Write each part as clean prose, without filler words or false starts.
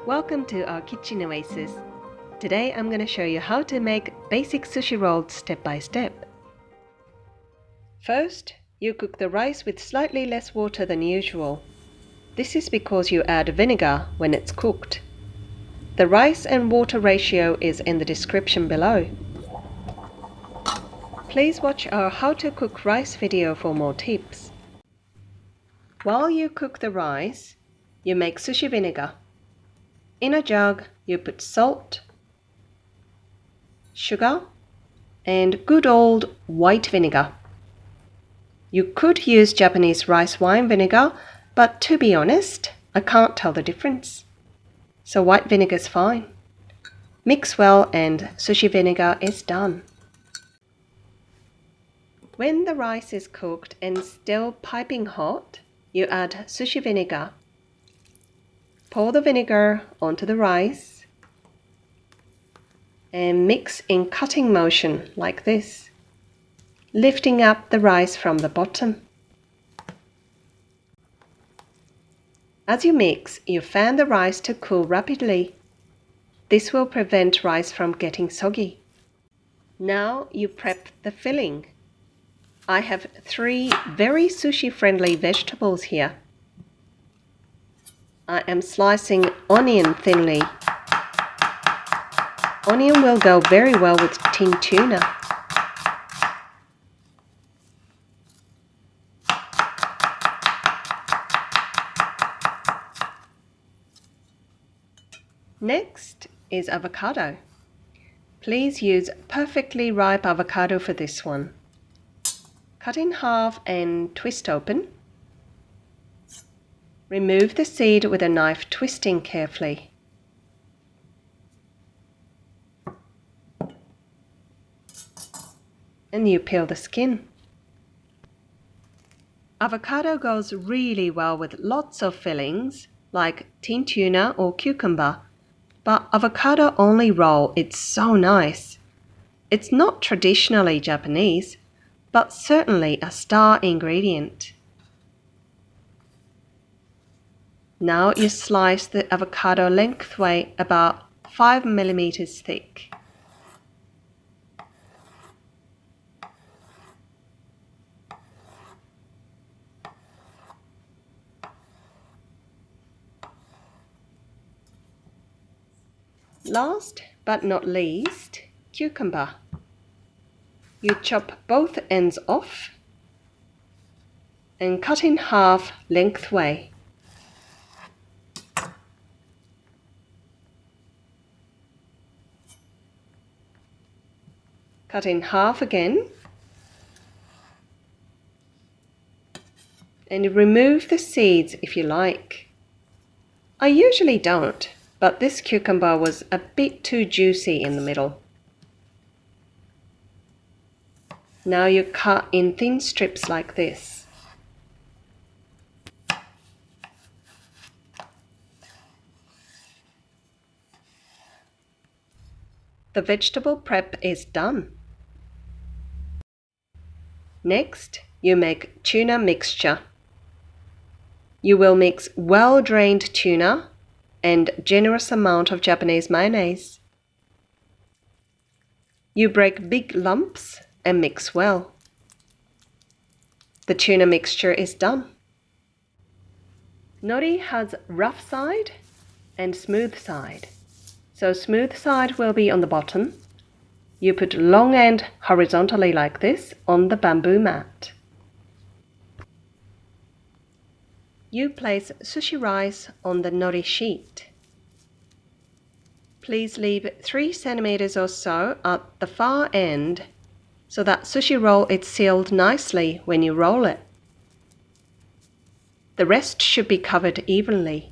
Welcome to our kitchen oasis. Today I'm going to show you how to make basic sushi rolls step by step. First, you cook the rice with slightly less water than usual. This is because you add vinegar when it's cooked. The rice and water ratio is in the description below. Please watch our how to cook rice video for more tips. While you cook the rice, you make sushi vinegar. In a jug, you put salt, sugar, and good old white vinegar. You could use Japanese rice wine vinegar, but to be honest, I can't tell the difference. So white vinegar is fine. Mix well and sushi vinegar is done. When the rice is cooked and still piping hot, you add sushi vinegar. Pour the vinegar onto the rice and mix in cutting motion like this, lifting up the rice from the bottom. As you mix, you fan the rice to cool rapidly. This will prevent rice from getting soggy. Now you prep the filling. I have 3 very sushi-friendly vegetables here. I am slicing onion thinly. Onion will go very well with tinned tuna. Next is avocado. Please use perfectly ripe avocado for this one. Cut in half and twist open. Remove the seed with a knife, twisting carefully. And you peel the skin. Avocado goes really well with lots of fillings like tinned tuna or cucumber, but avocado only roll, it's so nice. It's not traditionally Japanese, but certainly a star ingredient. Now you slice the avocado lengthwise about 5 millimeters thick. Last but not least, cucumber. You chop both ends off and cut in half lengthwise. Cut in half again and remove the seeds if you like. I usually don't, but this cucumber was a bit too juicy in the middle. Now you cut in thin strips like this. The vegetable prep is done. Next, you make tuna mixture. You will mix well-drained tuna and generous amount of Japanese mayonnaise. You break big lumps and mix well. The tuna mixture is done. Nori has rough side and smooth side. So smooth side will be on the bottom. You put long end horizontally like this on the bamboo mat. You place sushi rice on the nori sheet. Please leave 3 centimeters or so at the far end so that sushi roll is sealed nicely when you roll it. The rest should be covered evenly.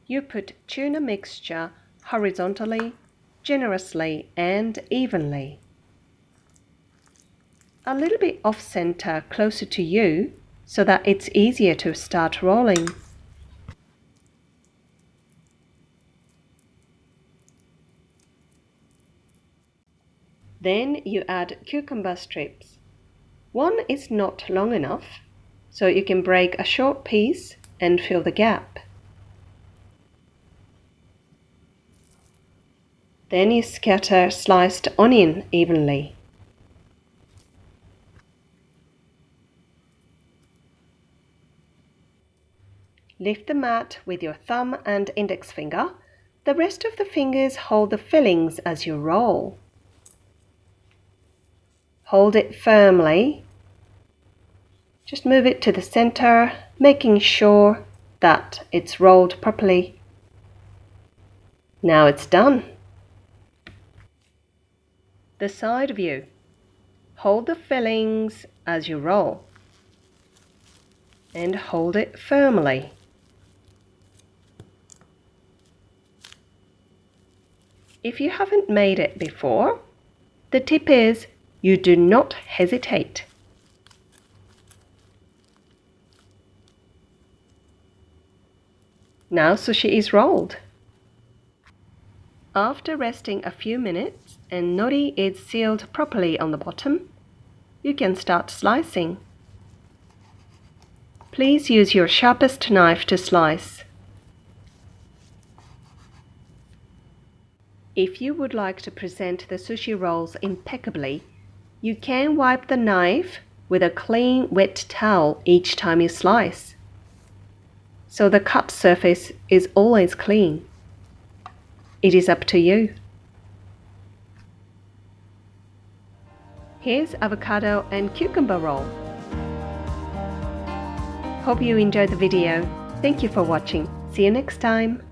You put tuna mixture horizontally, generously, and evenly. A little bit off center closer to you so that it's easier to start rolling. Then you add cucumber strips. One is not long enough, so you can break a short piece and fill the gap. Then you scatter sliced onion evenly. Lift the mat with your thumb and index finger. The rest of the fingers hold the fillings as you roll. Hold it firmly. Just move it to the center, making sure that it's rolled properly. Now it's done. The side view. Hold the fillings as you roll and hold it firmly. If you haven't made it before, the tip is you do not hesitate. Now sushi is rolled. After resting a few minutes and nori is sealed properly on the bottom, you can start slicing. Please use your sharpest knife to slice. If you would like to present the sushi rolls impeccably, you can wipe the knife with a clean wet towel each time you slice, so the cut surface is always clean. It is up to you. Here's avocado and cucumber roll. Hope you enjoyed the video. Thank you for watching. See you next time.